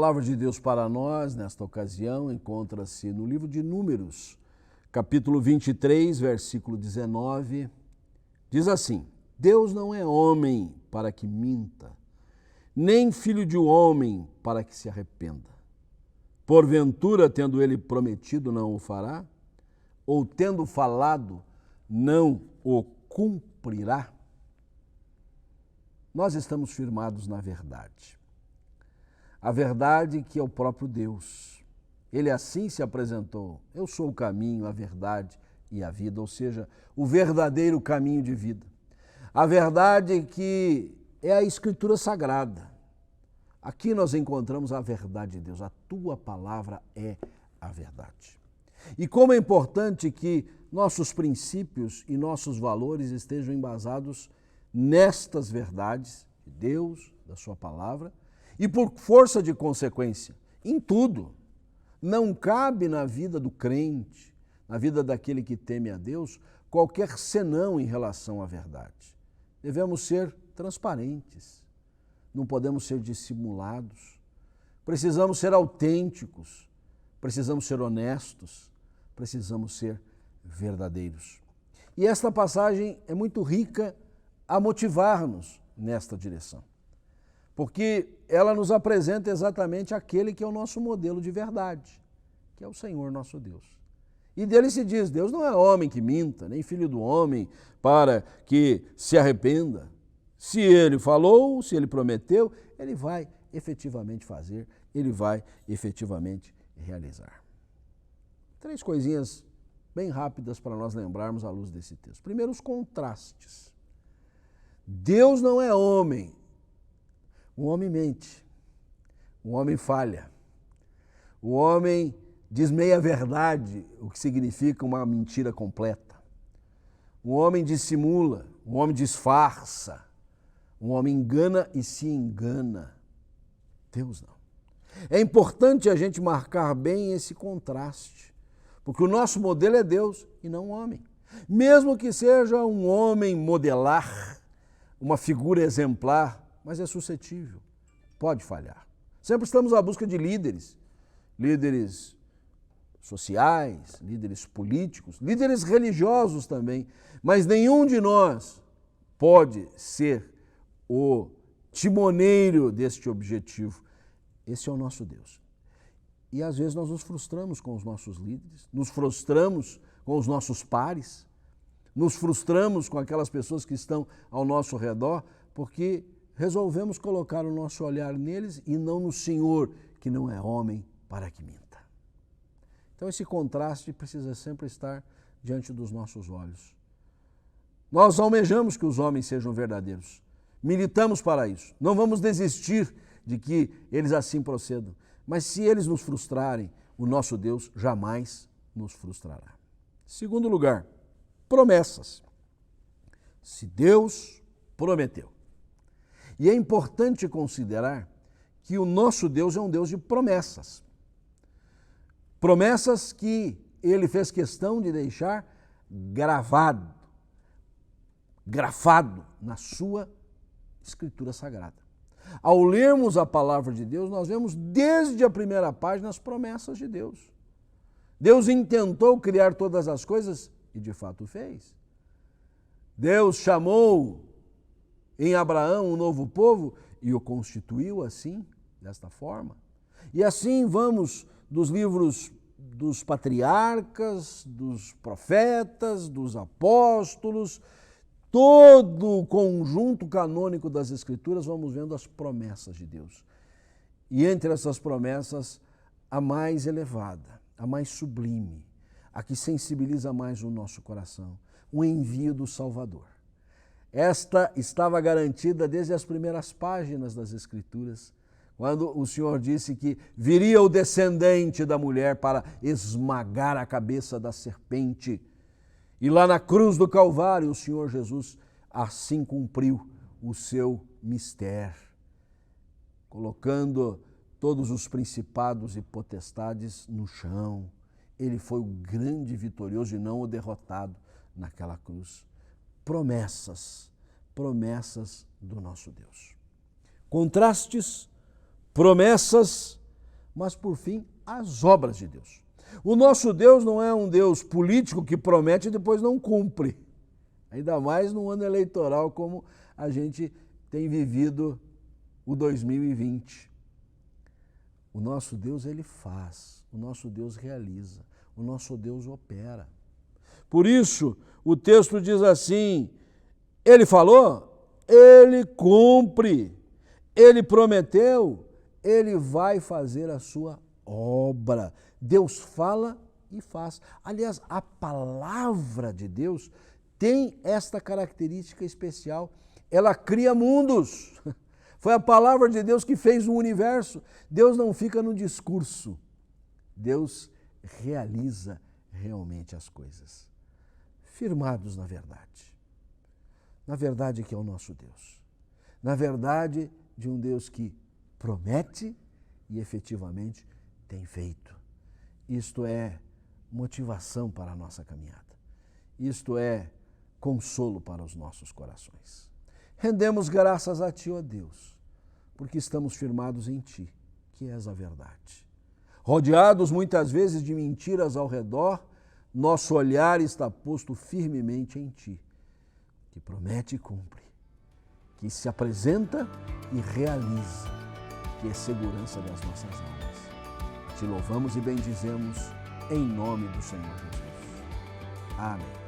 palavra de Deus para nós, nesta ocasião, encontra-se no livro de Números, capítulo 23, versículo 19. Diz assim: Deus não é homem para que minta, nem filho de homem para que se arrependa. Porventura, tendo ele prometido, não o fará? Ou tendo falado, não o cumprirá? Nós estamos firmados na verdade. A verdade que é o próprio Deus. Ele assim se apresentou: eu sou o caminho, a verdade e a vida, ou seja, o verdadeiro caminho de vida. A verdade que é a Escritura Sagrada. Aqui nós encontramos a verdade de Deus. A tua palavra é a verdade. E como é importante que nossos princípios e nossos valores estejam embasados nestas verdades de Deus, da sua palavra, e por força de consequência, em tudo. Não cabe na vida do crente, na vida daquele que teme a Deus, qualquer senão em relação à verdade. Devemos ser transparentes, não podemos ser dissimulados, precisamos ser autênticos, precisamos ser honestos, precisamos ser verdadeiros. E esta passagem é muito rica a motivar-nos nesta direção, porque ela nos apresenta exatamente aquele que é o nosso modelo de verdade, que é o Senhor nosso Deus. E dele se diz: Deus não é homem que minta, nem filho do homem para que se arrependa. Se ele falou, se ele prometeu, ele vai efetivamente fazer, ele vai efetivamente realizar. 3 coisinhas bem rápidas para nós lembrarmos à luz desse texto. Primeiro, os contrastes. Deus não é homem. O homem mente, o homem falha, o homem diz meia-verdade, o que significa uma mentira completa. O homem dissimula, o homem disfarça, o homem engana e se engana. Deus não. É importante a gente marcar bem esse contraste, porque o nosso modelo é Deus e não o homem. Mesmo que seja um homem modelar, uma figura exemplar, mas é suscetível, pode falhar. Sempre estamos à busca de líderes sociais, líderes políticos, líderes religiosos também, mas nenhum de nós pode ser o timoneiro deste objetivo. Esse é o nosso Deus. E às vezes nós nos frustramos com os nossos líderes, nos frustramos com os nossos pares, nos frustramos com aquelas pessoas que estão ao nosso redor, porque resolvemos colocar o nosso olhar neles e não no Senhor, que não é homem para que minta. Então esse contraste precisa sempre estar diante dos nossos olhos. Nós almejamos que os homens sejam verdadeiros, militamos para isso, não vamos desistir de que eles assim procedam, mas se eles nos frustrarem, o nosso Deus jamais nos frustrará. Segundo lugar, promessas. Se Deus prometeu. E é importante considerar que o nosso Deus é um Deus de promessas. Promessas que ele fez questão de deixar grafado na sua Escritura Sagrada. Ao lermos a palavra de Deus, nós vemos desde a primeira página as promessas de Deus. Deus intentou criar todas as coisas e de fato fez. Deus chamou em Abraão um novo povo e o constituiu assim, desta forma. E assim vamos dos livros dos patriarcas, dos profetas, dos apóstolos, todo o conjunto canônico das Escrituras, vamos vendo as promessas de Deus. E entre essas promessas, a mais elevada, a mais sublime, a que sensibiliza mais o nosso coração, o envio do Salvador. Esta estava garantida desde as primeiras páginas das Escrituras, quando o Senhor disse que viria o descendente da mulher para esmagar a cabeça da serpente. E lá na cruz do Calvário, o Senhor Jesus assim cumpriu o seu mistério, colocando todos os principados e potestades no chão. Ele foi o grande vitorioso e não o derrotado naquela cruz. Promessas do nosso Deus. Contrastes, promessas mas por fim as obras de Deus. O nosso Deus não é um Deus político que promete e depois não cumpre. Ainda mais num ano eleitoral como a gente tem vivido o 2020. O nosso Deus, ele faz, o nosso Deus realiza, o nosso Deus opera. Por isso, o texto diz assim, ele falou, ele cumpre, ele prometeu, ele vai fazer a sua obra. Deus fala e faz. Aliás, a palavra de Deus tem esta característica especial. Ela cria mundos. Foi a palavra de Deus que fez o universo. Deus não fica no discurso. Deus realiza realmente as coisas. Firmados na verdade. Na verdade que é o nosso Deus. Na verdade de um Deus que promete e efetivamente tem feito. Isto é motivação para a nossa caminhada. Isto é consolo para os nossos corações. Rendemos graças a Ti, ó Deus, porque estamos firmados em Ti, que és a verdade. Rodeados muitas vezes de mentiras ao redor, nosso olhar está posto firmemente em Ti, que promete e cumpre, que se apresenta e realiza, que é segurança das nossas almas. Te louvamos e bendizemos em nome do Senhor Jesus. Amém.